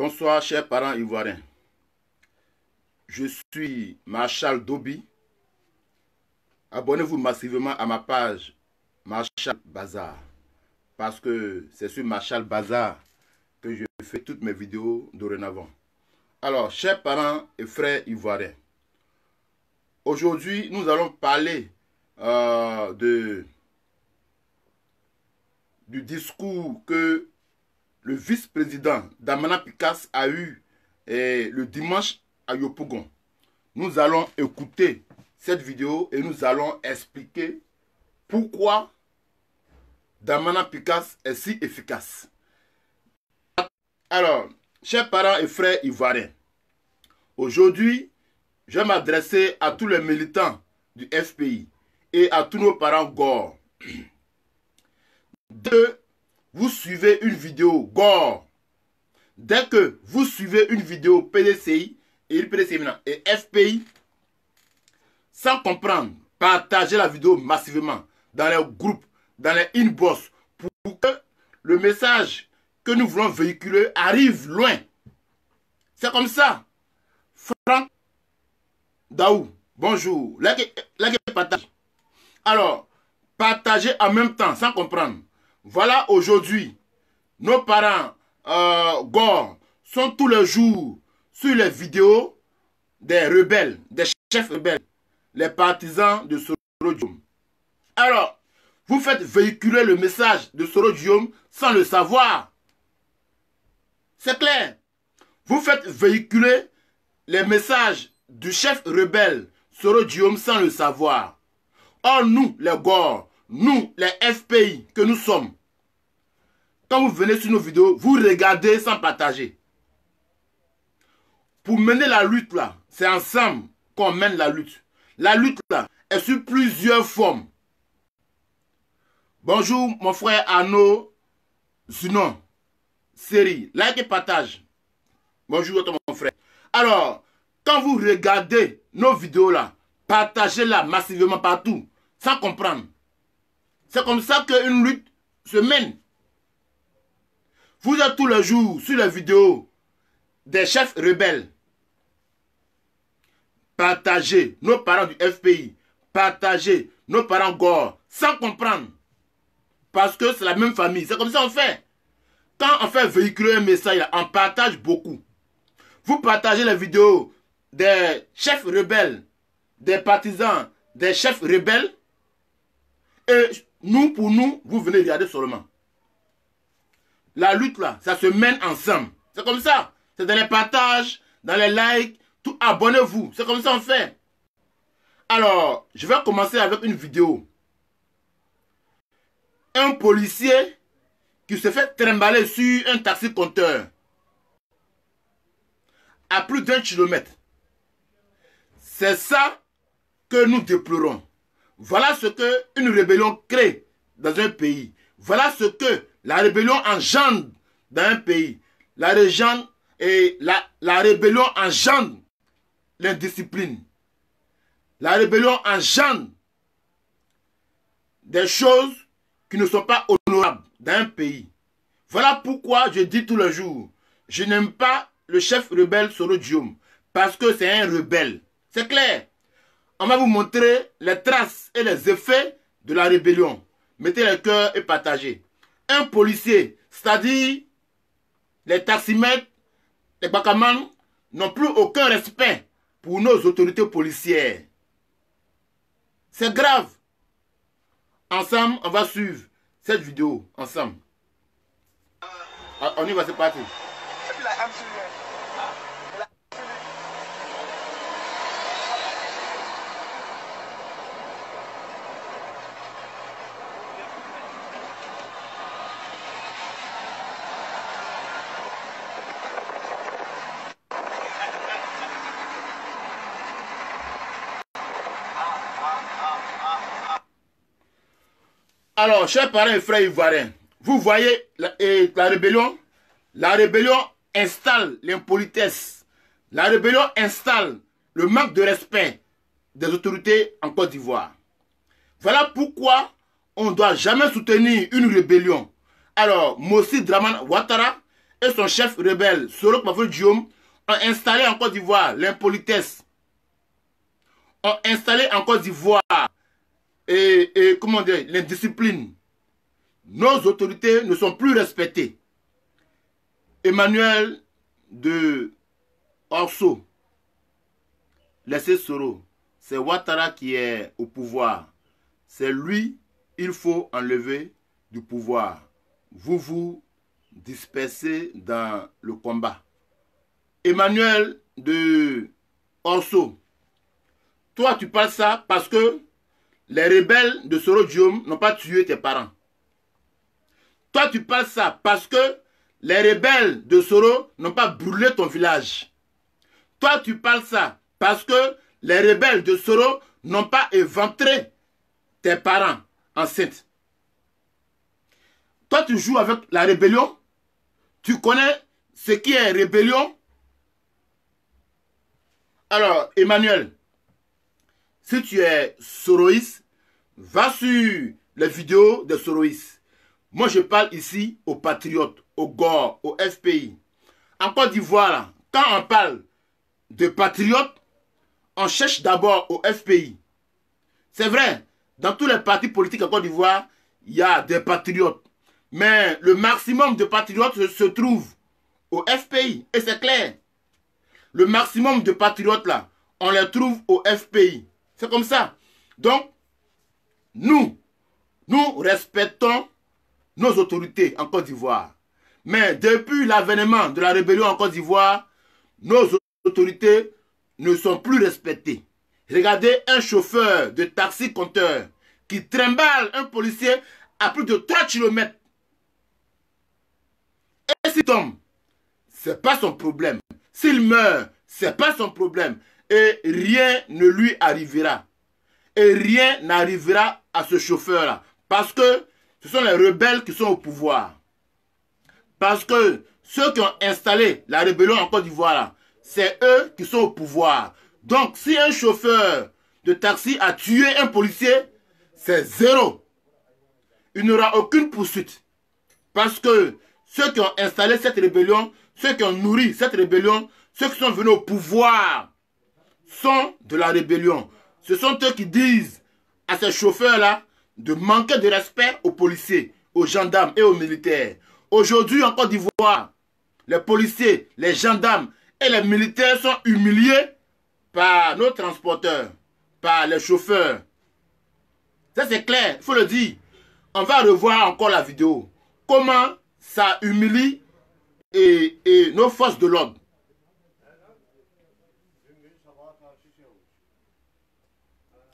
Bonsoir chers parents ivoiriens. Je suis Marshal Dobi. Abonnez-vous massivement à ma page Marshal Bazar. Parce que c'est sur Marshal Bazar que je fais toutes mes vidéos dorénavant. Alors, chers parents et frères ivoiriens, aujourd'hui nous allons parler du discours que le vice-président Damana Picasse a eu le dimanche à Yopougon. Nous allons écouter cette vidéo et nous allons expliquer pourquoi Damana Picasse est si efficace. Alors, chers parents et frères ivoiriens, aujourd'hui, je vais m'adresser à tous les militants du FPI et à tous nos parents gore. Vous suivez une vidéo gore. Dès que vous suivez une vidéo PDCI et FPI, sans comprendre, partagez la vidéo massivement dans les groupes, dans les inbox, pour que le message que nous voulons véhiculer arrive loin. C'est comme ça. Franck Daou, bonjour. Like et partage. Alors, partagez en même temps, sans comprendre. Voilà aujourd'hui, nos parents gore sont tous les jours sur les vidéos des rebelles, des chefs rebelles, les partisans de Soro Diom. Alors, vous faites véhiculer le message de Soro Diom sans le savoir. C'est clair. Vous faites véhiculer les messages du chef rebelle Soro Diom sans le savoir. Or, nous, les gore, nous, les FPI que nous sommes, quand vous venez sur nos vidéos, vous regardez sans partager. Pour mener la lutte là, c'est ensemble qu'on mène la lutte. La lutte là est sur plusieurs formes. Bonjour mon frère Arnaud Zunon, série, like et partage. Bonjour mon frère. Alors, quand vous regardez nos vidéos là, partagez-la massivement partout, sans comprendre. C'est comme ça qu'une lutte se mène. Vous êtes tous les jours sur les vidéos des chefs rebelles. Partagez nos parents du FPI. Partagez nos parents gore sans comprendre. Parce que c'est la même famille. C'est comme ça qu'on fait. Quand on fait véhiculer un message, on partage beaucoup. Vous partagez les vidéos des chefs rebelles, des partisans, des chefs rebelles. Et nous, pour nous, vous venez regarder seulement. La lutte là, ça se mène ensemble. C'est comme ça. C'est dans les partages, dans les likes, tout. Abonnez-vous. C'est comme ça qu'on fait. Alors, je vais commencer avec une vidéo. Un policier qui se fait trimballer sur un taxi-compteur à plus d'1 kilomètre. C'est ça que nous déplorons. Voilà ce qu'une rébellion crée dans un pays. Voilà ce que la rébellion engendre dans un pays. La rébellion engendre l'indiscipline. La rébellion engendre des choses qui ne sont pas honorables dans un pays. Voilà pourquoi je dis tous les jours, je n'aime pas le chef rebelle Soro Diom, parce que c'est un rebelle. C'est clair. On va vous montrer les traces et les effets de la rébellion. Mettez les cœurs et partagez. Un policier, c'est-à-dire les taximètres, les bakamans, n'ont plus aucun respect pour nos autorités policières. C'est grave. Ensemble, on va suivre cette vidéo. Ensemble. On y va, c'est parti. Alors, chers parents et frères ivoiriens, vous voyez la rébellion? La rébellion installe l'impolitesse. La rébellion installe le manque de respect des autorités en Côte d'Ivoire. Voilà pourquoi on ne doit jamais soutenir une rébellion. Alors, Mossi Dramane Ouattara et son chef rebelle, Soro Kpafo Diom, ont installé en Côte d'Ivoire l'impolitesse, ont installé en Côte d'Ivoire comment dire, l'indiscipline. Nos autorités ne sont plus respectées. Emmanuel de Orso, laissez Soro, c'est Ouattara qui est au pouvoir. C'est lui, il faut enlever du pouvoir. Vous vous dispersez dans le combat. Emmanuel de Orso, toi tu parles ça parce que les rebelles de Soro Diom n'ont pas tué tes parents. Toi tu parles ça parce que les rebelles de Soro n'ont pas brûlé ton village. Toi tu parles ça parce que les rebelles de Soro n'ont pas éventré tes parents enceintes. Toi tu joues avec la rébellion. Tu connais ce qui est rébellion. Alors Emmanuel, si tu es soroïste, va sur les vidéos des soroïstes. Moi, je parle ici aux patriotes, aux GOR, aux FPI. En Côte d'Ivoire, quand on parle de patriotes, on cherche d'abord aux FPI. C'est vrai, dans tous les partis politiques en Côte d'Ivoire, il y a des patriotes. Mais le maximum de patriotes se trouve aux FPI. Et c'est clair. Le maximum de patriotes là, on les trouve aux FPI. C'est comme ça. Donc, nous respectons nos autorités en Côte d'Ivoire. Mais depuis l'avènement de la rébellion en Côte d'Ivoire, nos autorités ne sont plus respectées. Regardez un chauffeur de taxi-compteur qui trimballe un policier à plus de 3 km. Et s'il tombe, ce n'est pas son problème. S'il meurt, ce n'est pas son problème. Et rien ne lui arrivera. Et rien n'arrivera à ce chauffeur-là. Parce que ce sont les rebelles qui sont au pouvoir. Parce que ceux qui ont installé la rébellion en Côte d'Ivoire, c'est eux qui sont au pouvoir. Donc, si un chauffeur de taxi a tué un policier, c'est zéro. Il n'y aura aucune poursuite. Parce que ceux qui ont installé cette rébellion, ceux qui ont nourri cette rébellion, ceux qui sont venus au pouvoir, sont de la rébellion. Ce sont eux qui disent à ces chauffeurs-là de manquer de respect aux policiers, aux gendarmes et aux militaires. Aujourd'hui, en Côte d'Ivoire, les policiers, les gendarmes et les militaires sont humiliés par nos transporteurs, par les chauffeurs. Ça, c'est clair, il faut le dire. On va revoir encore la vidéo. Comment ça humilie et nos forces de l'ordre.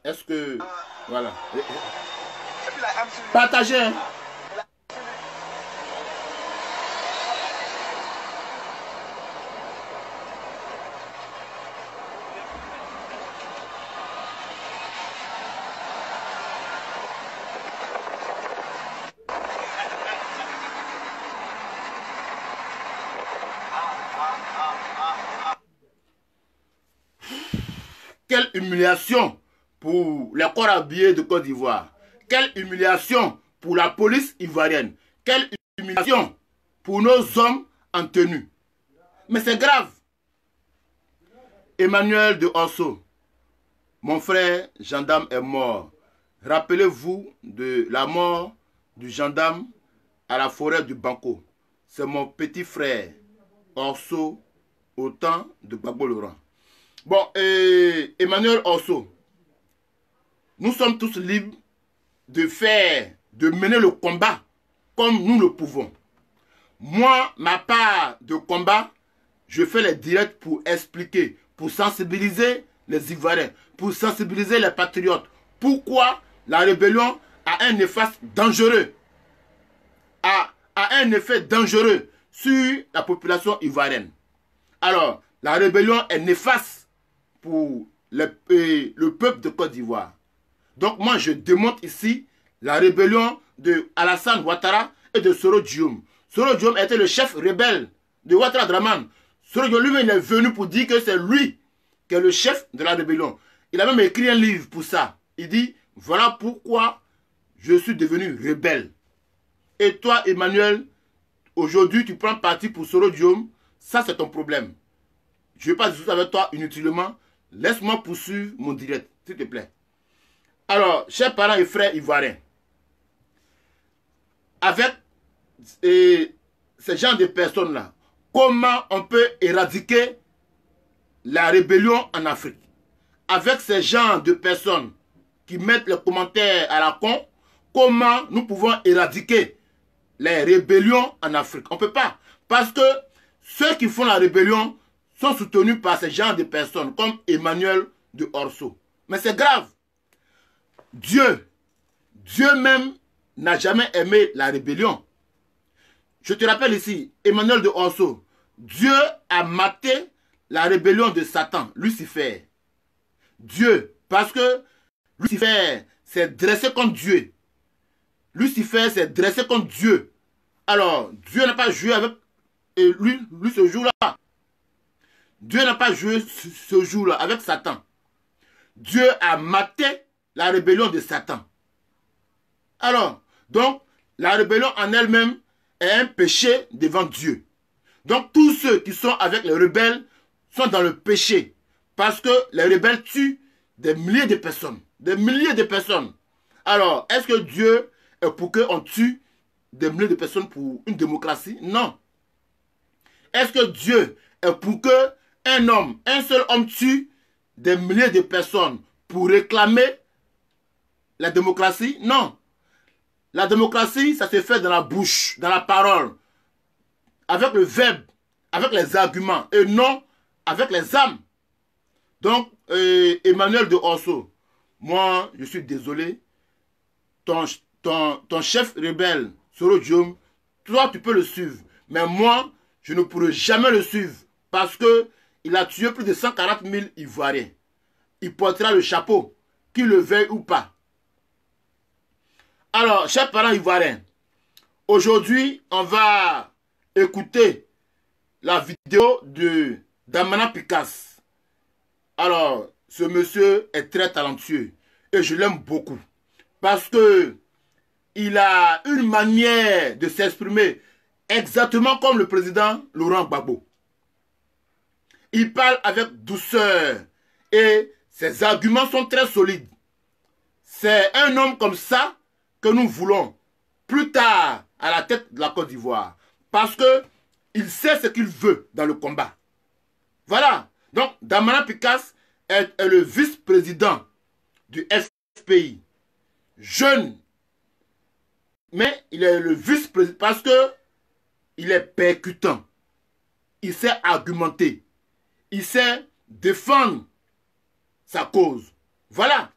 Est-ce que... Voilà. Partagez. Hein? Quelle humiliation pour les corps habillés de Côte d'Ivoire. Quelle humiliation pour la police ivoirienne. Quelle humiliation pour nos hommes en tenue. Mais c'est grave. Emmanuel de Orso, mon frère gendarme est mort. Rappelez-vous de la mort du gendarme à la forêt du Banco. C'est mon petit frère Orso au temps de Gbagbo Laurent. Bon, Emmanuel Orso, nous sommes tous libres de mener le combat comme nous le pouvons. Moi, ma part de combat, je fais les directs pour expliquer, pour sensibiliser les Ivoiriens, pour sensibiliser les patriotes. Pourquoi la rébellion a un effet dangereux, a un effet dangereux sur la population ivoirienne. Alors, la rébellion est néfaste pour le peuple de Côte d'Ivoire. Donc moi, je démontre ici la rébellion de Alassane Ouattara et de Soro Diom. Soro Diom était le chef rebelle de Ouattara Draman. Soro Diom lui-même est venu pour dire que c'est lui qui est le chef de la rébellion. Il a même écrit un livre pour ça. Il dit, voilà pourquoi je suis devenu rebelle. Et toi, Emmanuel, aujourd'hui tu prends parti pour Soro Diom, ça c'est ton problème. Je ne vais pas discuter avec toi inutilement. Laisse-moi poursuivre mon direct, s'il te plaît. Alors, chers parents et frères ivoiriens, avec ces genre de personnes-là, comment on peut éradiquer la rébellion en Afrique? Avec ces gens de personnes qui mettent les commentaires à la con, comment nous pouvons éradiquer les rébellions en Afrique? On ne peut pas. Parce que ceux qui font la rébellion sont soutenus par ces gens de personnes comme Emmanuel de Orso. Mais c'est grave. Dieu même n'a jamais aimé la rébellion. Je te rappelle ici, Emmanuel de Orso, Dieu a maté la rébellion de Satan, Lucifer. Dieu, parce que Lucifer s'est dressé contre Dieu. Lucifer s'est dressé contre Dieu. Alors, Dieu n'a pas joué avec lui ce jour-là. Dieu n'a pas joué ce jour-là avec Satan. Dieu a maté la rébellion de Satan. Alors, donc, la rébellion en elle-même est un péché devant Dieu. Donc, tous ceux qui sont avec les rebelles sont dans le péché. Parce que les rebelles tuent des milliers de personnes. Des milliers de personnes. Alors, est-ce que Dieu est pour qu'on tue des milliers de personnes pour une démocratie? Non. Est-ce que Dieu est pour un seul homme tue des milliers de personnes pour réclamer la démocratie? Non. La démocratie, ça se fait dans la bouche, dans la parole, avec le verbe, avec les arguments, et non avec les âmes. Donc, Emmanuel de Orso, moi, je suis désolé, ton chef rebelle, Soro Diom, toi, tu peux le suivre. Mais moi, je ne pourrai jamais le suivre parce qu'il a tué plus de 140 000 Ivoiriens. Il portera le chapeau, qu'il le veuille ou pas. Alors, chers parents ivoiriens, aujourd'hui, on va écouter la vidéo de Damana Picasse. Alors, ce monsieur est très talentueux et je l'aime beaucoup parce que il a une manière de s'exprimer exactement comme le président Laurent Gbagbo. Il parle avec douceur et ses arguments sont très solides. C'est un homme comme ça que nous voulons plus tard à la tête de la Côte d'Ivoire. Parce que il sait ce qu'il veut dans le combat. Voilà. Donc, Damana Picasse est le vice-président du FPI. Jeune. Mais il est le vice-président parce que il est percutant. Il sait argumenter. Il sait défendre sa cause. Voilà.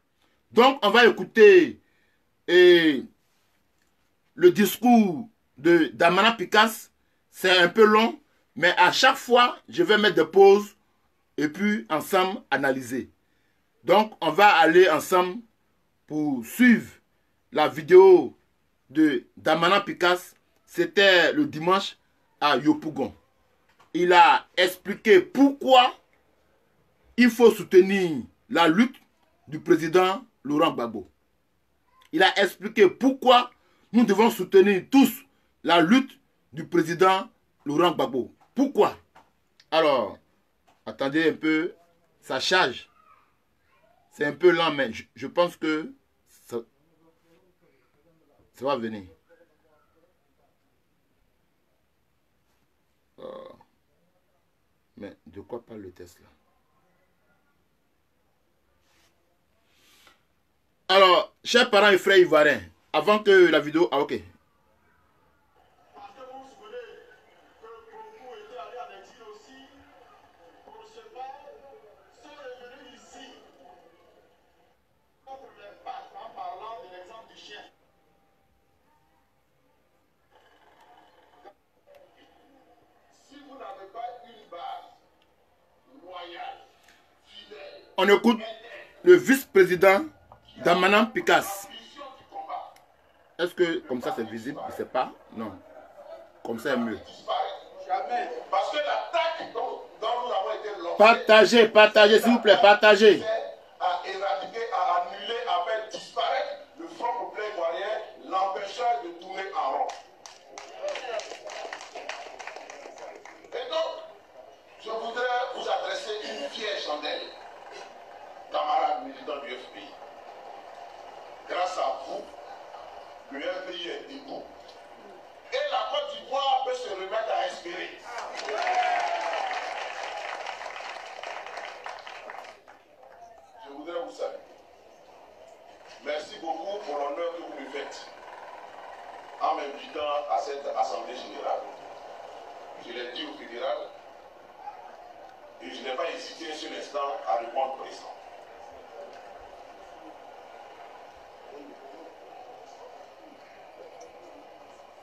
Donc, on va écouter le discours de Damana Picasse. C'est un peu long, mais à chaque fois, je vais mettre des pauses et puis ensemble analyser. Donc, on va aller ensemble pour suivre la vidéo de Damana Picasse. C'était le dimanche à Yopougon. Il a expliqué pourquoi il faut soutenir la lutte du président Laurent Gbagbo. Il a expliqué pourquoi nous devons soutenir tous la lutte du président Laurent Gbagbo. Pourquoi? Alors, attendez un peu, ça charge. C'est un peu lent, mais je pense que ça va venir. Mais de quoi parle le test là? Alors, chers parents et frères ivoiriens, avant que la vidéo... Ah, ok. Parce que vous vous souvenez que beaucoup étaient allés en exil aussi pour se battre, sont revenus ici contre les pattes en parlant de l'exemple du chien. Si vous n'avez pas une base loyale, fidèle, On écoute le vice-président Damana Picasse. Est-ce que comme ça c'est visible? Je ne sais pas. Non. Comme ça est mieux. jamais. Parce que l'attaque dont nous avons été lancés, Partagez, partagez, s'il vous plaît, partagez. à éradiquer, à annuler, à faire disparaître le Front populaire ivoirien, l'empêchant de tourner en rond. à cette Assemblée générale. Je l'ai dit au fédéral et je n'ai pas hésité un seul instant à répondre au président.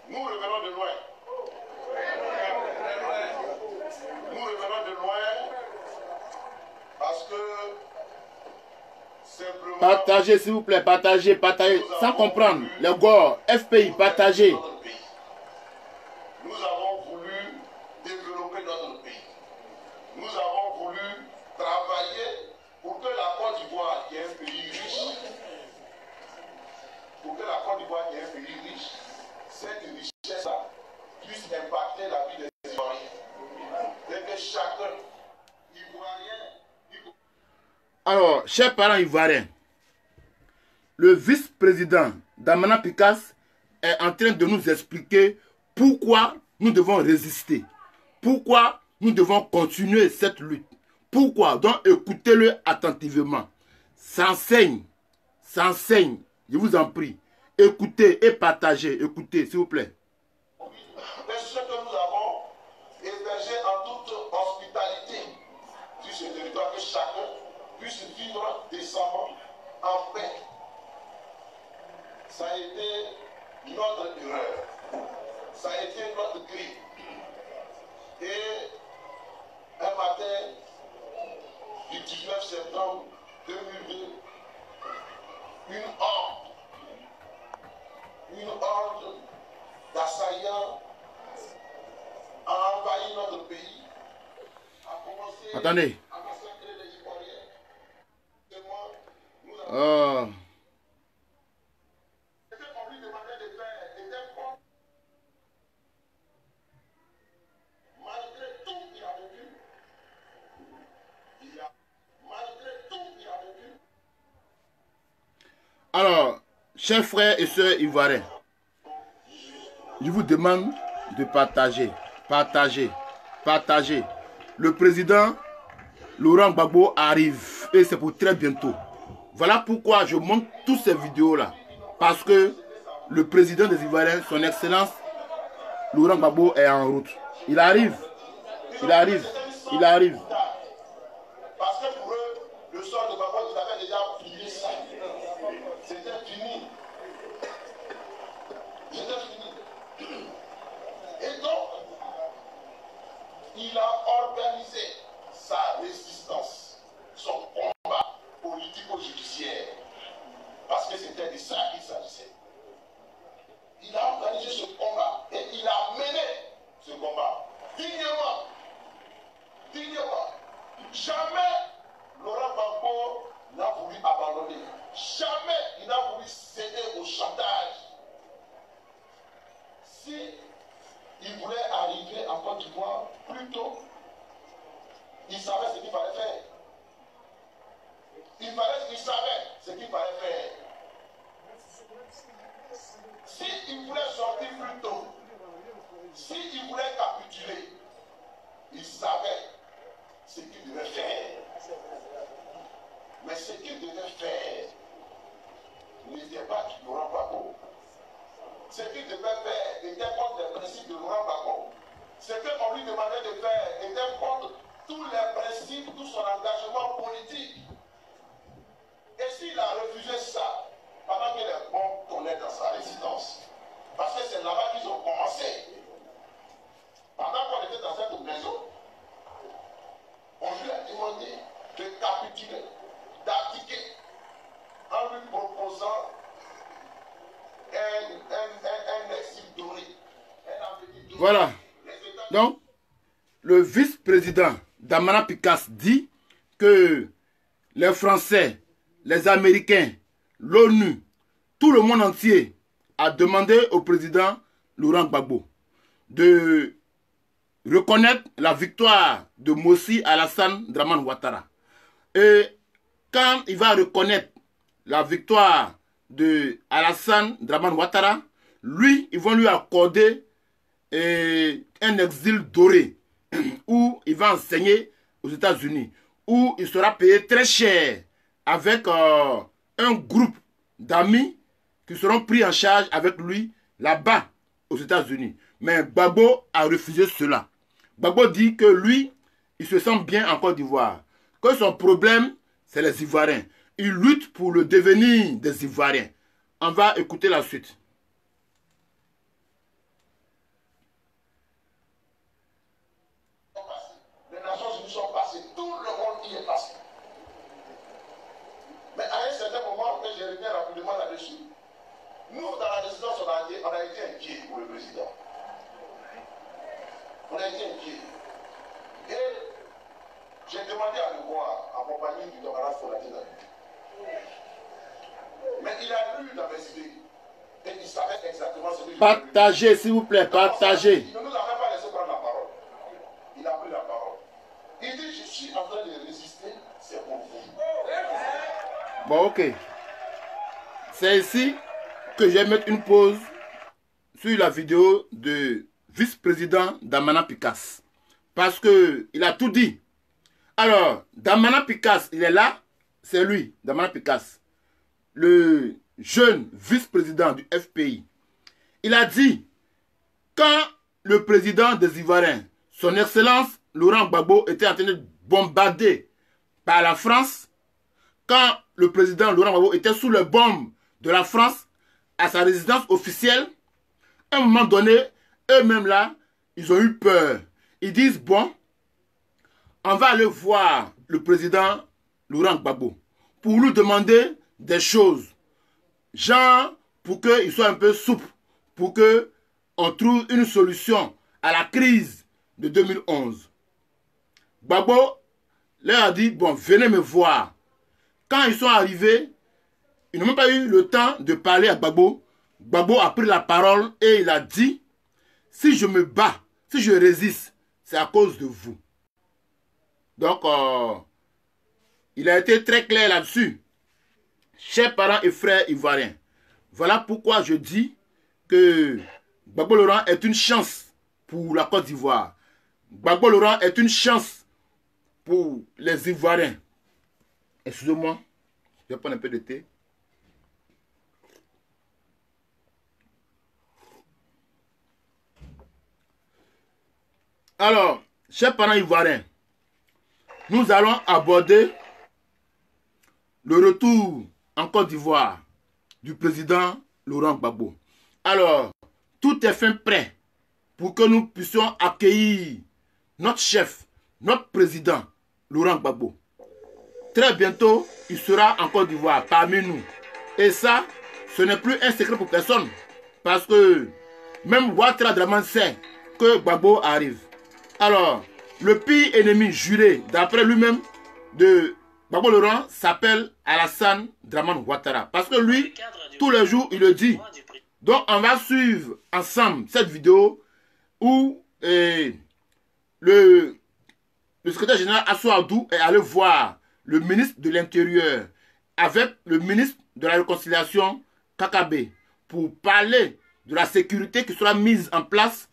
Nous revenons de loin. Nous revenons de loin parce que simplement... Partagez, s'il vous plaît, partagez, partagez. Sans comprendre. Les gars, FPI, partagez. Nous avons voulu développer notre pays. Nous avons voulu travailler pour que la Côte d'Ivoire, qui est un pays riche, pour que la Côte d'Ivoire, qui est un pays riche, cette richesse-là puisse impacter la vie des Ivoiriens. Et que chacun, Ivoirien... Alors, chers parents ivoiriens, le vice-président Damana Picasse est en train de nous expliquer pourquoi nous devons résister, pourquoi nous devons continuer cette lutte, pourquoi. Donc écoutez-le attentivement. S'enseigne, je vous en prie. Écoutez et partagez, écoutez s'il vous plaît. Mais ce que nous avons hébergé en toute hospitalité sur ce territoire, que chacun puisse vivre décemment en paix. Ça a été notre erreur. Ça a été notre cri. Et un matin du 19 septembre 2002, une horde d'assaillants a envahi notre pays, a commencé Attendez. à massacrer les Ivoiriens. Seulement, nous avons... Ce qu'on lui demandait de faire était contre. Malgré tout, il a vécu. Malgré tout, il a vécu. Alors, chers frères et sœurs ivoiriens, je vous demande de partager, partager, partager. Le président Laurent Gbagbo arrive et c'est pour très bientôt. Voilà pourquoi je montre toutes ces vidéos-là. Parce que le président des Ivoiriens, son excellence, Laurent Gbagbo est en route. Il arrive, il arrive, il arrive. Parce que pour eux, le sort de Gbagbo, ils avaient déjà fini ça. C'était fini. C'était fini. Et donc, il a organisé sa résistance, son combat politico-judiciaire. Parce que c'était de ça qu'il s'agissait. Il a organisé ce combat et il a mené ce combat dignement. Dignement. Jamais Laurent Gbagbo n'a voulu abandonner. Jamais il n'a voulu céder au chantage. Si il voulait arriver en Côte d'Ivoire plus tôt, il savait ce qu'il fallait faire. Il savait ce qu'il fallait faire. S'il voulait sortir plus tôt, s'il voulait capituler, il savait ce qu'il devait faire. Mais ce qu'il devait faire n'était pas du Laurent Gbagbo. Ce qu'il devait faire était contre les principes de Laurent Gbagbo. Ce qu'on lui demandait de faire était contre tous les principes, tout son engagement politique. Et s'il a refusé ça, pendant que les bombes tournaient dans sa résidence, parce que c'est là-bas qu'ils ont commencé. Pendant qu'on était dans cette maison, on lui a demandé de capituler, d'abdiquer, en lui proposant un exil doré. Voilà. Donc, le vice-président Damana Picasse dit que les Français, les Américains, l'ONU, tout le monde entier a demandé au président Laurent Gbagbo de reconnaître la victoire de Mossi Alassane Dramane Ouattara. Et quand il va reconnaître la victoire de Alassane Dramane Ouattara, lui, ils vont lui accorder un exil doré où il va enseigner aux États-Unis, où il sera payé très cher avec un groupe d'amis qui seront pris en charge avec lui là-bas aux États-Unis. Mais Gbagbo a refusé cela. Gbagbo dit que lui, il se sent bien en Côte d'Ivoire. Que son problème, c'est les Ivoiriens. Il lutte pour le devenir des Ivoiriens. On va écouter la suite. Les Nations Unies sont passées, tout le monde y est passé. Mais à un certain moment, je reviens rapidement là-dessus. Nous, dans la décision, on a été inquiets pour le président. On a été inquiets. Et j'ai demandé à le voir, accompagné du camarade Folatine. Mais il a lu dans mes idées. Et il savait exactement ce que je Partagez, s'il vous plaît, partagez. Il ne nous a même pas laissé prendre la parole. Il a pris la parole. Il dit, je suis en train de résister, c'est pour vous. Bon, ok. C'est ici que je vais mettre une pause sur la vidéo de vice-président Damana Picasse. Parce qu'il a tout dit. Alors, Damana Picasse, il est là. C'est lui, Damana Picasse. Le jeune vice-président du FPI. Il a dit, quand le président des Ivoiriens, son excellence Laurent Gbagbo, était en train de bombarder par la France, quand le président Laurent Gbagbo était sous les bombes de la France à sa résidence officielle, à un moment donné, eux-mêmes là, ils ont eu peur. Ils disent, bon, on va aller voir le président Laurent Gbagbo pour lui demander des choses. Genre, pour qu'il soit un peu souple, pour qu'on trouve une solution à la crise de 2011. Gbagbo leur a dit, bon, venez me voir. Quand ils sont arrivés, ils n'ont même pas eu le temps de parler à Gbagbo. Gbagbo a pris la parole et il a dit, si je me bats, si je résiste, c'est à cause de vous. Donc, il a été très clair là-dessus. Chers parents et frères ivoiriens, voilà pourquoi je dis que Gbagbo Laurent est une chance pour la Côte d'Ivoire. Gbagbo Laurent est une chance pour les Ivoiriens. Excusez-moi, je vais prendre un peu de thé. Alors, chers parents ivoiriens, nous allons aborder le retour en Côte d'Ivoire du président Laurent Gbagbo. Alors, tout est fin prêt pour que nous puissions accueillir notre chef, notre président, Laurent Gbagbo. Très bientôt, il sera en Côte d'Ivoire parmi nous. Et ça, ce n'est plus un secret pour personne. Parce que même Ouattara Draman sait que Gbagbo arrive. Alors, le pire ennemi juré, d'après lui-même, de Gbagbo Laurent s'appelle Alassane Dramane Ouattara. Parce que lui, tous les jours, il le dit. Donc, on va suivre ensemble cette vidéo où le secrétaire général Assou Adou est allé voir le ministre de l'Intérieur avec le ministre de la Réconciliation Kakabe pour parler de la sécurité qui sera mise en place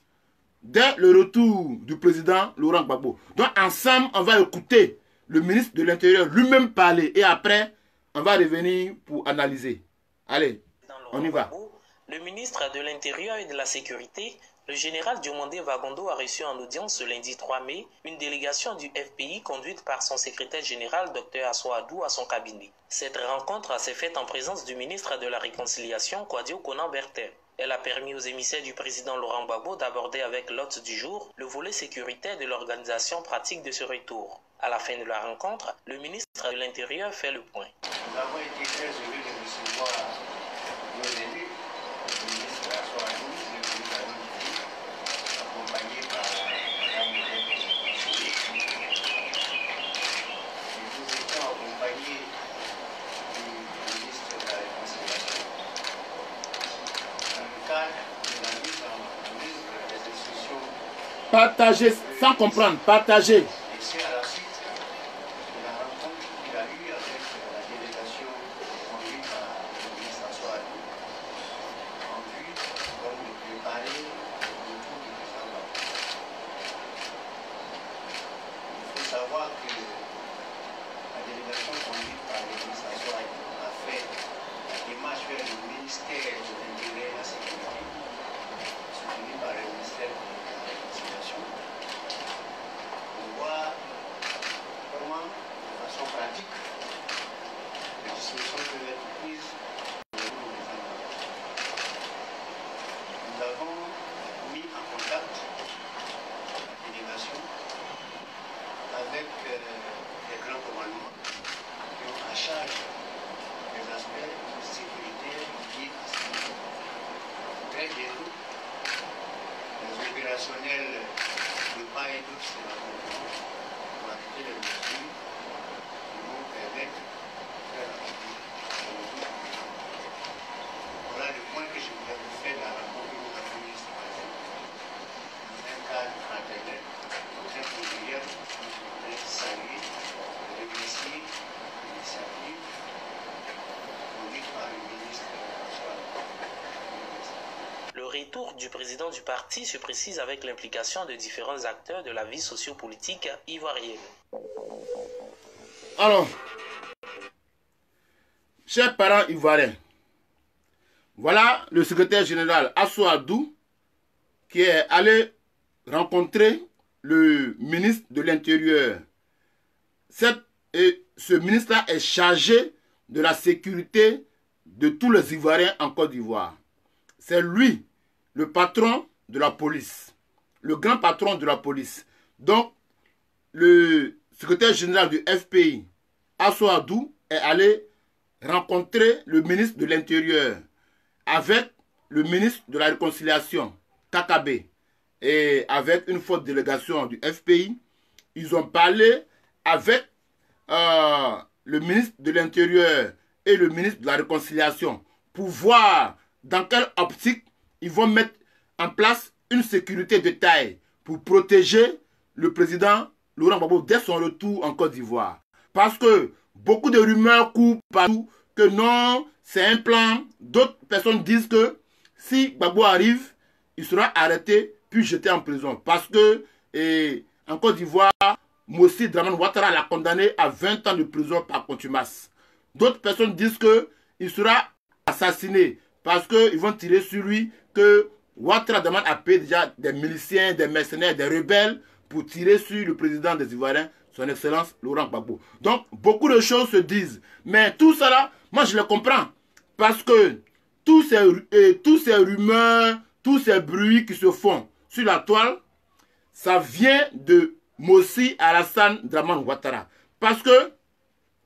dès le retour du président Laurent Gbagbo. Donc ensemble, on va écouter le ministre de l'Intérieur lui-même parler et après, on va revenir pour analyser. Allez, on y va. Le ministre de l'Intérieur et de la Sécurité, le général Diomandé Vagondo, a reçu en audience ce lundi 3 mai une délégation du FPI conduite par son secrétaire général Dr Assou Adou à son cabinet. Cette rencontre s'est faite en présence du ministre de la Réconciliation, Kouadio Konan Bertin. Elle a permis aux émissaires du président Laurent Gbagbo d'aborder avec l'hôte du jour le volet sécuritaire de l'organisation pratique de ce retour. À la fin de la rencontre, le ministre de l'Intérieur fait le point. Nous avons été très heureux de recevoir nos élus, le ministre Assou Adou, le président accompagné par Mme Hélène Soulé. Nous étions accompagnés du ministre de la Réconciliation. Dans le cadre de la mise en œuvre des institutions. Partagez, sans comprendre, partagez. Et c'est à la suite de la rencontre qu'il a eue avec la délégation conduite par le ministre Assou Adou, en vue donc de préparer le retour du président Gbagbo. Il faut savoir que la délégation conduite par le ministre Assou Adou a fait la démarche vers le ministère de l'Intérieur et de la Sécurité, ce qui par le ministère de la Réconciliation. On voit comment, de façon pratique, les dispositions peuvent être prises au niveau des enfants. Nous avons mis en contact la délégation avec les grands commandements qui ont à charge des aspects sécuritaires liés à ce niveau. Très bientôt, les opérationnels de part et d'autre se rencontreront pour appliquer les mesures qui vont permettre de faire la partie. Voilà le point que je voulais vous faire dans la rencontre que nous avons eue ce matin. Dans un cadre fraternel, très convivial, je voudrais saluer et remercier l'initiative conduite par le ministre François. Le retour du président du parti se précise avec l'implication de différents acteurs de la vie sociopolitique ivoirienne. Alors, chers parents ivoiriens, voilà le secrétaire général Assou Adou qui est allé rencontrer le ministre de l'Intérieur. Ce ministre-là est chargé de la sécurité de tous les Ivoiriens en Côte d'Ivoire. C'est lui, le patron de la police, le grand patron de la police. Donc, le secrétaire général du FPI, Assou Adou, est allé rencontrer le ministre de l'Intérieur avec le ministre de la Réconciliation, Kakabe, et avec une forte délégation du FPI. Ils ont parlé avec le ministre de l'Intérieur et le ministre de la Réconciliation pour voir dans quelle optique ils vont mettre en place une sécurité de taille pour protéger le président Laurent Gbagbo dès son retour en Côte d'Ivoire. Parce que beaucoup de rumeurs courent partout que non, c'est un plan. D'autres personnes disent que si Gbagbo arrive, il sera arrêté puis jeté en prison. Parce que en Côte d'Ivoire, Mossi Dramane Ouattara l'a condamné à 20 ans de prison par contumace. D'autres personnes disent qu'il sera assassiné parce qu'ils vont tirer sur lui, que Ouattara Dramane a payé déjà des miliciens, des mercenaires, des rebelles pour tirer sur le président des Ivoiriens, son Excellence Laurent Gbagbo. Donc, beaucoup de choses se disent. Mais tout ça là, moi je le comprends. Parce que tous ces rumeurs, tous ces bruits qui se font sur la toile, ça vient de Mossi Alassane Dramane Ouattara. Parce que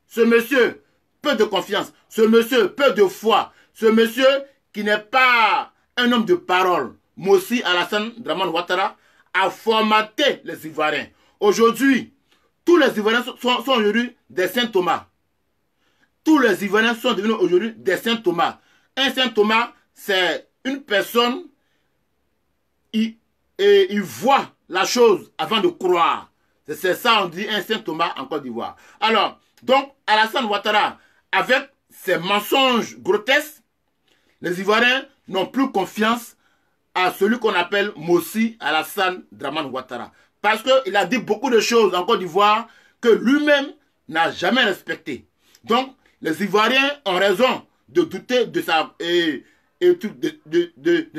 ce monsieur, peu de confiance, ce monsieur, peu de foi, ce monsieur qui n'est pas un homme de parole, Mossi Alassane Dramane Ouattara, a formaté les Ivoiriens. Aujourd'hui, tous les Ivoiriens sont aujourd'hui des Saint Thomas. Tous les Ivoiriens sont devenus aujourd'hui des Saint Thomas. Un Saint Thomas, c'est une personne, il voit la chose avant de croire. C'est ça, on dit un Saint Thomas en Côte d'Ivoire. Alors, donc, Alassane Ouattara, avec ses mensonges grotesques, les Ivoiriens n'ont plus confiance à celui qu'on appelle Mossi Alassane Dramane Ouattara. Parce qu'il a dit beaucoup de choses en Côte d'Ivoire que lui-même n'a jamais respectées. Donc, les Ivoiriens ont raison de douter de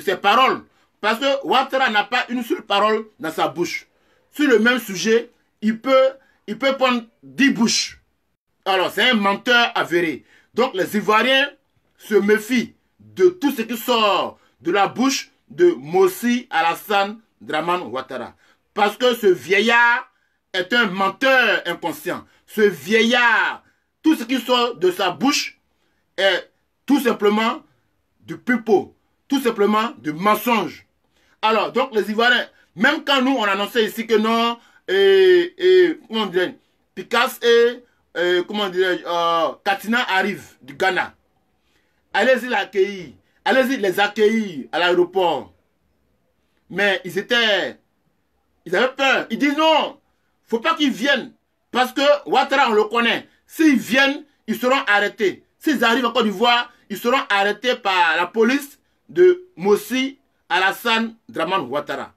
ses paroles. Parce que Ouattara n'a pas une seule parole dans sa bouche. Sur le même sujet, il peut prendre 10 bouches. Alors, c'est un menteur avéré. Donc, les Ivoiriens se méfient de tout ce qui sort de la bouche de Mossi Alassane Dramane Ouattara. Parce que ce vieillard est un menteur inconscient. Ce vieillard, tout ce qui sort de sa bouche est tout simplement du pipeau, tout simplement du mensonge. Alors, donc les Ivoiriens, même quand nous on annonçait ici que non, comment dirais-je, Picasso et comment dirais-je, Katina arrivent du Ghana. Allez-y l'accueillir, allez-y les accueillir à l'aéroport. Mais ils avaient peur. Ils disent non, faut pas qu'ils viennent. Parce que Ouattara, on le connaît. S'ils viennent, ils seront arrêtés. S'ils arrivent en Côte d'Ivoire, ils seront arrêtés par la police de Mossi Alassane Dramane Ouattara.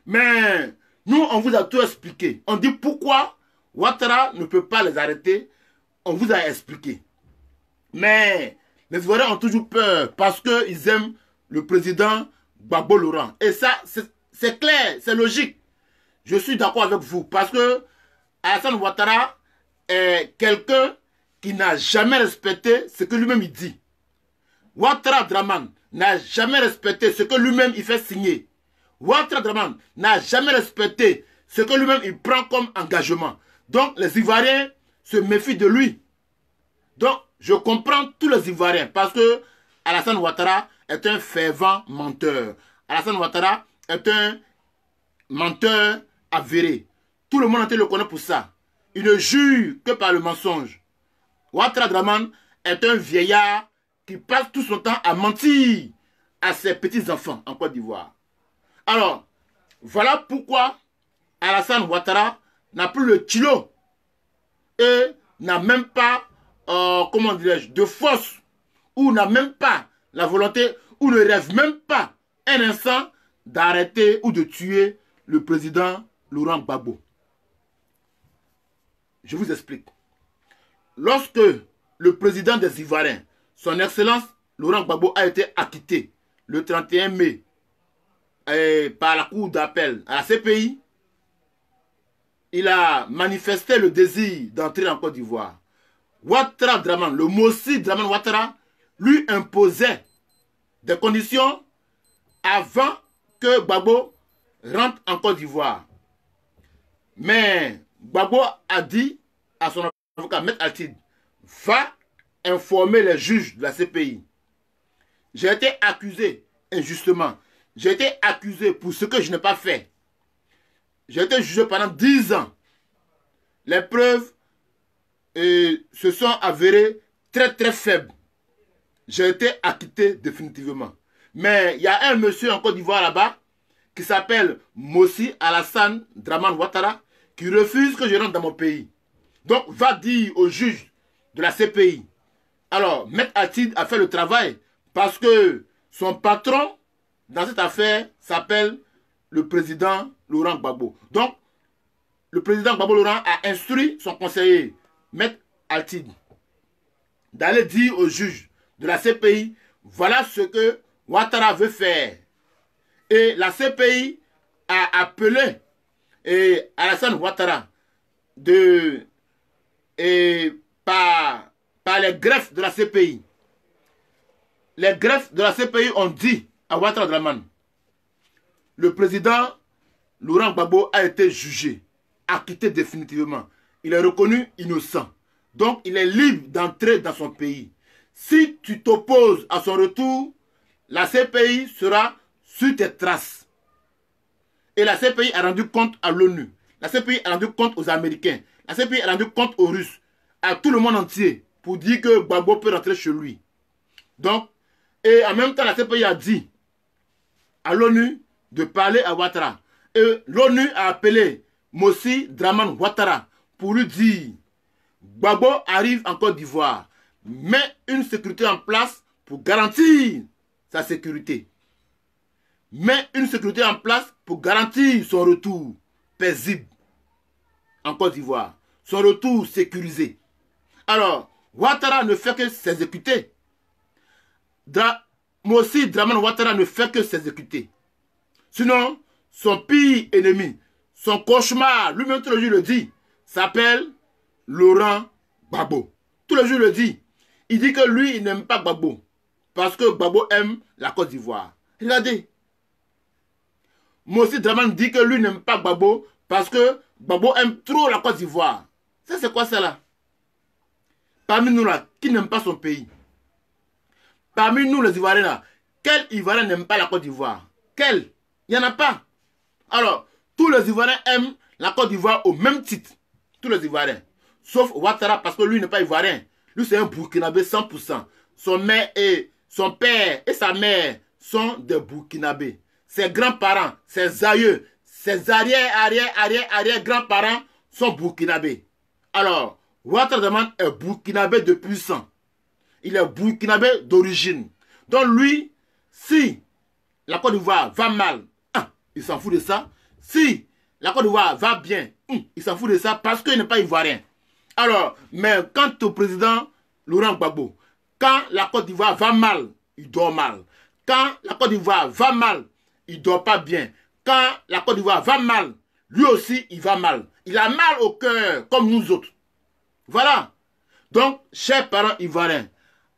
Mais nous, on vous a tout expliqué. On dit pourquoi Ouattara ne peut pas les arrêter. On vous a expliqué. Mais les Ivoiriens ont toujours peur parce qu'ils aiment le président Gbagbo Laurent. Et ça, c'est clair, c'est logique. Je suis d'accord avec vous. Parce que Alassane Ouattara est quelqu'un qui n'a jamais respecté ce que lui-même il dit. Ouattara Draman n'a jamais respecté ce que lui-même il fait signer. Ouattara Draman n'a jamais respecté ce que lui-même il prend comme engagement. Donc les Ivoiriens se méfient de lui. Donc je comprends tous les Ivoiriens parce que Alassane Ouattara est un fervent menteur. Alassane Ouattara est un menteur avéré. Tout le monde entier le connaît pour ça. Il ne jure que par le mensonge. Ouattara Draman est un vieillard qui passe tout son temps à mentir à ses petits-enfants en Côte d'Ivoire. Alors, voilà pourquoi Alassane Ouattara n'a plus le kilo et n'a même pas, comment dirais-je, de force, ou n'a même pas la volonté, ou ne rêve même pas un instant d'arrêter ou de tuer le président Laurent Gbagbo. Je vous explique. Lorsque le président des Ivoiriens, son Excellence Laurent Gbagbo, a été acquitté le 31 mai par la cour d'appel à la CPI, il a manifesté le désir d'entrer en Côte d'Ivoire. Ouattara Draman, le Mossi Draman Ouattara, lui imposait des conditions avant que Gbagbo rentre en Côte d'Ivoire. Mais Gbagbo a dit à son avocat, Maître Altid, va informer les juges de la CPI. J'ai été accusé injustement. J'ai été accusé pour ce que je n'ai pas fait. J'ai été jugé pendant 10 ans. Les preuves se sont avérées très très faibles. J'ai été acquitté définitivement. Mais il y a un monsieur en Côte d'Ivoire là-bas qui s'appelle Mossi Alassane Draman Ouattara qui refuse que je rentre dans mon pays. Donc va dire au juge de la CPI. Alors, Maître Altid a fait le travail parce que son patron dans cette affaire s'appelle le président Laurent Gbagbo. Donc, le président Gbagbo Laurent a instruit son conseiller, Maître Altid, d'aller dire au juge de la CPI, voilà ce que Ouattara veut faire. Et la CPI a appelé Alassane Ouattara par les greffes de la CPI. Les greffes de la CPI ont dit à Ouattara Draman, le président Laurent Gbagbo a été jugé, acquitté définitivement. Il est reconnu innocent. Donc il est libre d'entrer dans son pays. Si tu t'opposes à son retour, la CPI sera sur tes traces. Et la CPI a rendu compte à l'ONU. La CPI a rendu compte aux Américains. La CPI a rendu compte aux Russes. À tout le monde entier. Pour dire que Gbagbo peut rentrer chez lui. Donc, et en même temps, la CPI a dit à l'ONU de parler à Ouattara. Et l'ONU a appelé Mossi Draman Ouattara pour lui dire Gbagbo arrive en Côte d'Ivoire. Met une sécurité en place pour garantir sa sécurité. Met une sécurité en place pour garantir son retour paisible en Côte d'Ivoire. Son retour sécurisé. Alors, Ouattara ne fait que s'exécuter. Mossi Draman Ouattara ne fait que s'exécuter. Sinon, son pire ennemi, son cauchemar, lui-même tous les jours le dit, s'appelle Laurent Gbagbo. Tous les jours le dit. Il dit que lui, il n'aime pas Gbagbo. Parce que Gbagbo aime la Côte d'Ivoire. Regardez. Mossi Draman dit que lui n'aime pas Gbagbo parce que Gbagbo aime trop la Côte d'Ivoire. Ça, c'est quoi ça là? Parmi nous là, qui n'aime pas son pays? Parmi nous les Ivoiriens là, quel Ivoirien n'aime pas la Côte d'Ivoire? Quel? Il n'y en a pas. Alors, tous les Ivoiriens aiment la Côte d'Ivoire au même titre. Tous les Ivoiriens. Sauf Ouattara parce que lui n'est pas Ivoirien. Lui c'est un Burkinabé 100%. Son père et sa mère sont des Burkinabés. Ses grands-parents, ses aïeux, ses arrière-grands-parents sont Burkinabés. Alors, Ouattara Draman est Burkinabé de puissant. Il est Burkinabé d'origine. Donc lui, si la Côte d'Ivoire va mal, il s'en fout de ça. Si la Côte d'Ivoire va bien, il s'en fout de ça parce qu'il n'est pas ivoirien. Alors, mais quant au président Laurent Gbagbo, quand la Côte d'Ivoire va mal, il dort mal. Quand la Côte d'Ivoire va mal, il ne dort pas bien. Quand la Côte d'Ivoire va mal, lui aussi, il va mal. Il a mal au cœur, comme nous autres. Voilà. Donc, chers parents ivoiriens,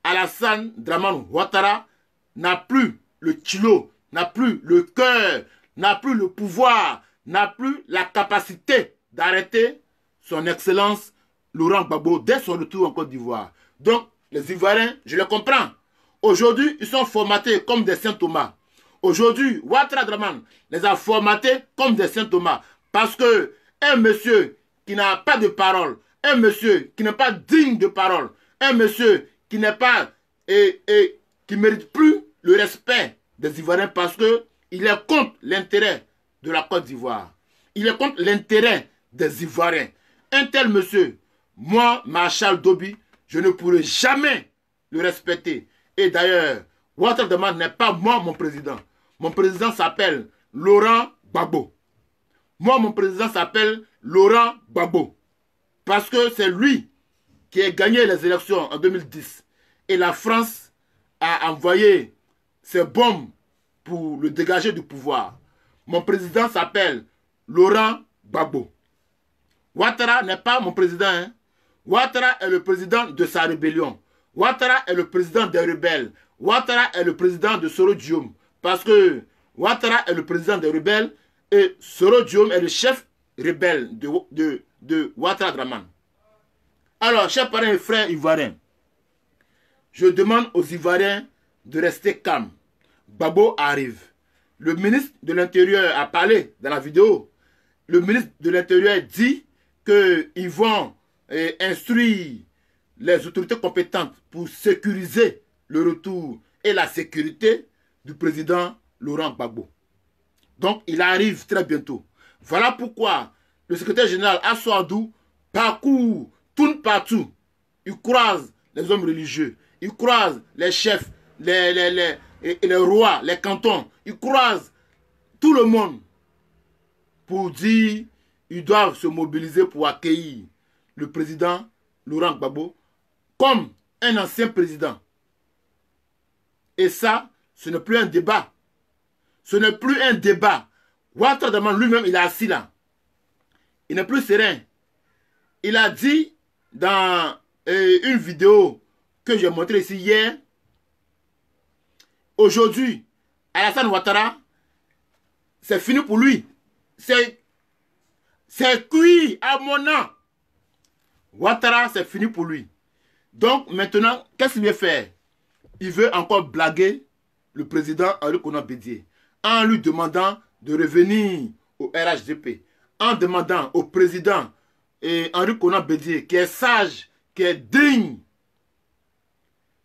Alassane Dramane Ouattara n'a plus le kilo, n'a plus le cœur, n'a plus le pouvoir, n'a plus la capacité d'arrêter son excellence Laurent Gbagbo dès son retour en Côte d'Ivoire. Donc, les Ivoiriens, je les comprends. Aujourd'hui, ils sont formatés comme des Saint Thomas. Aujourd'hui, Ouattara Dramane les a formatés comme des Saint Thomas. Parce que un monsieur qui n'a pas de parole, un monsieur qui n'est pas digne de parole, un monsieur qui n'est pas qui ne mérite plus le respect des Ivoiriens parce qu'il est contre l'intérêt de la Côte d'Ivoire. Il est contre l'intérêt des Ivoiriens. Un tel monsieur, moi, Marshal Dobi, je ne pourrai jamais le respecter. Et d'ailleurs, Ouattara Dramane n'est pas moi mon président. Mon président s'appelle Laurent Gbagbo. Moi, mon président s'appelle Laurent Gbagbo. Parce que c'est lui qui a gagné les élections en 2010. Et la France a envoyé ses bombes pour le dégager du pouvoir. Mon président s'appelle Laurent Gbagbo. Ouattara n'est pas mon président. Hein. Ouattara est le président de sa rébellion. Ouattara est le président des rebelles. Ouattara est le président de Soro Diom. Parce que Ouattara est le président des rebelles et Soro Diom est le chef rebelle de Ouattara Dramane. Alors, chers parents et frères ivoiriens, je demande aux Ivoiriens de rester calmes. Gbagbo arrive. Le ministre de l'Intérieur a parlé dans la vidéo. Le ministre de l'Intérieur dit qu'ils vont instruire les autorités compétentes pour sécuriser le retour et la sécurité du président Laurent Gbagbo. Donc, il arrive très bientôt. Voilà pourquoi le secrétaire général Assoadou parcourt, tourne partout. Il croise les hommes religieux, il croise les chefs, les rois, les cantons. Il croise tout le monde pour dire qu'ils doivent se mobiliser pour accueillir le président Laurent Gbagbo comme un ancien président. Et ça, ce n'est plus un débat. Ce n'est plus un débat. Ouattara Dramane lui-même, il est assis là. Il n'est plus serein. Il a dit dans une vidéo que j'ai montrée ici hier, aujourd'hui, Alassane Ouattara, c'est fini pour lui. C'est cuit à mon nom. Ouattara, c'est fini pour lui. Donc maintenant, qu'est-ce qu'il veut faire? Il veut encore blaguer le président Henri Konan Bédié en lui demandant de revenir au RHDP, en demandant au président Henri Konan Bédié, qui est sage, qui est digne,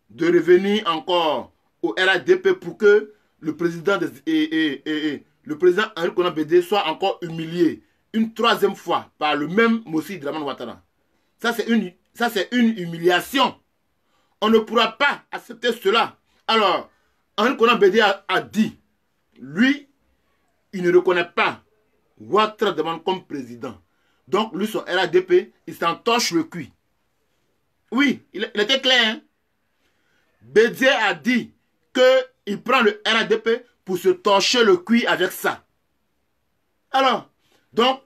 de revenir encore au RHDP pour que le président Henri Konan Bédié soit encore humilié une troisième fois par le même Mossi Dramane Ouattara. Ça, c'est une humiliation. On ne pourra pas accepter cela. Alors, Henri Konan Bédié a dit, lui, il ne reconnaît pas Ouattara Dramane comme président. Donc, lui, son RHDP, il s'entorche le cul. Oui, il était clair. Hein? Bédié a dit qu'il prend le RHDP pour se torcher le cul avec ça. Alors, donc,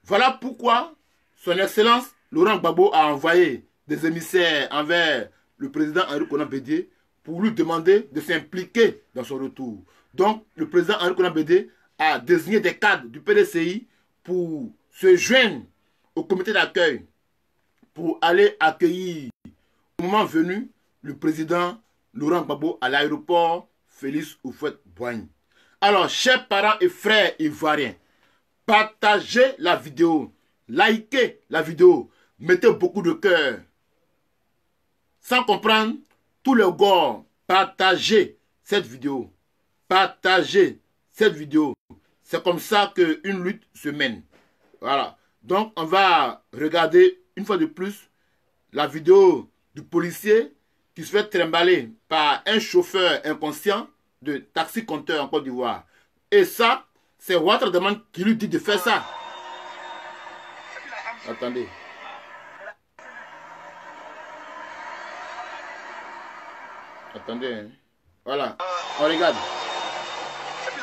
voilà pourquoi son Excellence Laurent Gbagbo a envoyé des émissaires envers le président Henri Konan Bédié pour lui demander de s'impliquer dans son retour. Donc, le président Henri Konan Bédié a désigné des cadres du PDCI pour se joindre au comité d'accueil pour aller accueillir, au moment venu, le président Laurent Gbagbo à l'aéroport Félix Houphouët-Boigny. Alors, chers parents et frères ivoiriens, partagez la vidéo, likez la vidéo, mettez beaucoup de cœur. Sans comprendre tous les gores, partagez cette vidéo. Partagez cette vidéo. C'est comme ça qu'une lutte se mène. Voilà. Donc, on va regarder une fois de plus la vidéo du policier qui se fait trimballer par un chauffeur inconscient de taxi-compteur en Côte d'Ivoire. Et ça, c'est Ouattara Dramane qui lui dit de faire ça. Attendez. Attendez. Hein. Voilà. On regarde. Et puis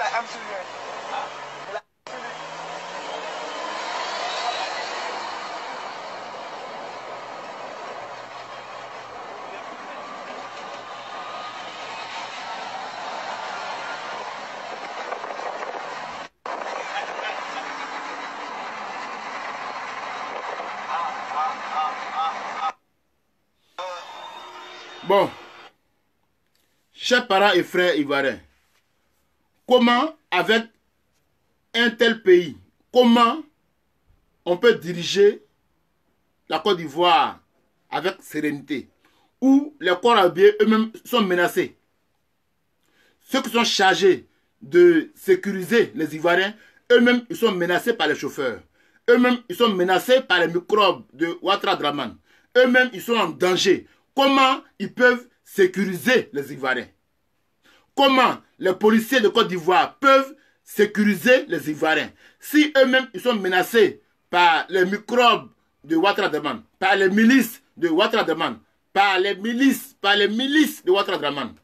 Bon, chers parents et frères ivoiriens, comment avec un tel pays, comment on peut diriger la Côte d'Ivoire avec sérénité, où les corps habillés eux-mêmes sont menacés? Ceux qui sont chargés de sécuriser les Ivoiriens, eux-mêmes ils sont menacés par les chauffeurs. Eux-mêmes ils sont menacés par les microbes de Ouattara Draman. Eux-mêmes ils sont en danger. Comment ils peuvent sécuriser les Ivoiriens? Comment les policiers de Côte d'Ivoire peuvent sécuriser les Ivoiriens si eux-mêmes ils sont menacés par les microbes de Ouattara Draman, par les milices de Ouattara Draman, par les milices de Ouattara Draman?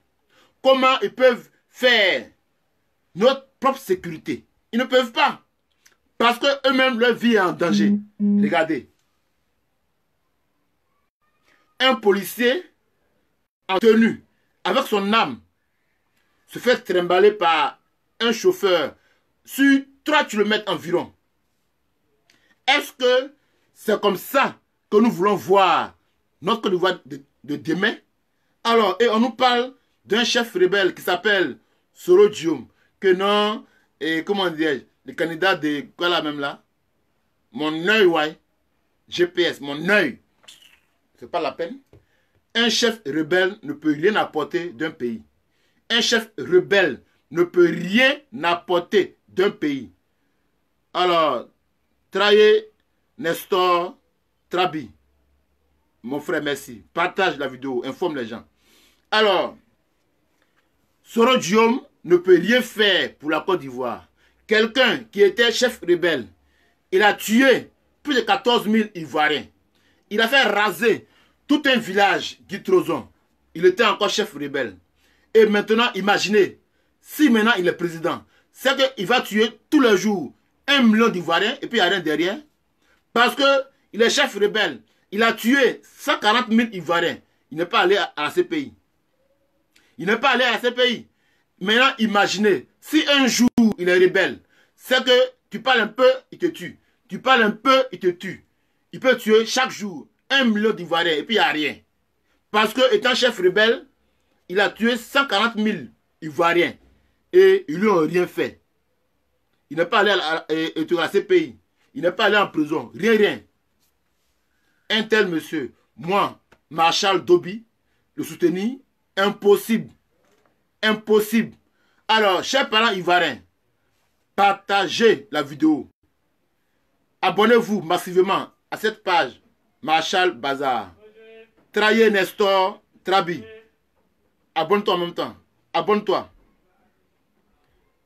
Comment ils peuvent faire notre propre sécurité? Ils ne peuvent pas. Parce que eux-mêmes, leur vie est en danger. Regardez. Un policier en tenue, avec son âme, se fait trimballer par un chauffeur sur 3 km environ. Est-ce que c'est comme ça que nous voulons voir notre Côte d'Ivoire de demain? Alors, et on nous parle d'un chef rebelle qui s'appelle Soro Diom, que non, et comment dire, le candidat de quoi là même là? Mon œil, ouais, GPS, mon œil. C'est pas la peine. Un chef rebelle ne peut rien apporter d'un pays. Un chef rebelle ne peut rien apporter d'un pays. Alors, Traye Nestor Trabi, mon frère, merci. Partage la vidéo, informe les gens. Alors, Soro Diom ne peut rien faire pour la Côte d'Ivoire. Quelqu'un qui était chef rebelle, il a tué plus de 14 000 Ivoiriens. Il a fait raser tout un village, Guy Trozon. Il était encore chef rebelle. Et maintenant, imaginez, si maintenant il est président, c'est qu'il va tuer tous les jours 1 million d'Ivoiriens et puis il n'y a rien derrière. Parce qu'il est chef rebelle. Il a tué 140 000 Ivoiriens. Il n'est pas allé à la CPI. Il n'est pas allé à la CPI. Maintenant, imaginez, si un jour il est rebelle, c'est que tu parles un peu, il te tue. Tu parles un peu, il te tue. Il peut tuer chaque jour 1 million d'Ivoiriens et puis il n'y a rien. Parce que, étant chef rebelle, il a tué 140 000 Ivoiriens et ils lui ont rien fait. Il n'est pas allé à la CPI. Il n'est pas allé en prison. Rien. Un tel monsieur, moi, Marshal Dobi, le soutenir, impossible. Impossible. Alors, chers parents ivoiriens, partagez la vidéo. Abonnez-vous massivement à cette page Marshal Bazar. Traye Nestor Trabi. Abonne-toi en même temps. Abonne-toi.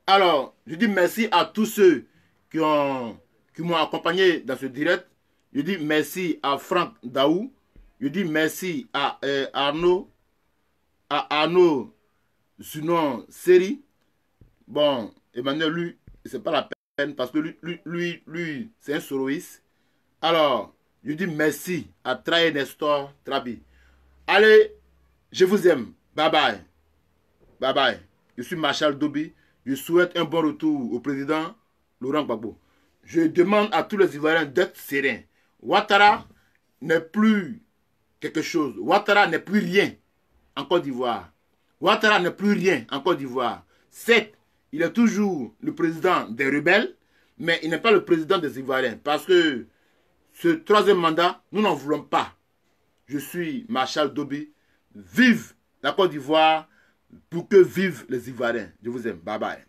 Alors, je dis merci à tous ceux qui m'ont accompagné dans ce direct. Je dis merci à Franck Daou. Je dis merci à Arnaud Zunon Seri. Bon, Emmanuel, lui, c'est pas la peine parce que lui c'est un soroïste. Alors, je dis merci à Traye Nestor Trabi. Allez, je vous aime. Bye bye. Bye bye. Je suis Marshal Dobi. Je souhaite un bon retour au président Laurent Gbagbo. Je demande à tous les Ivoiriens d'être sereins. Ouattara n'est plus quelque chose. Ouattara n'est plus rien en Côte d'Ivoire. Ouattara n'est plus rien en Côte d'Ivoire. Certes, il est toujours le président des rebelles, mais il n'est pas le président des Ivoiriens. Parce que ce 3e mandat, nous n'en voulons pas. Je suis Marshal Dobi. Vive la Côte d'Ivoire pour que vivent les Ivoiriens. Je vous aime. Bye bye.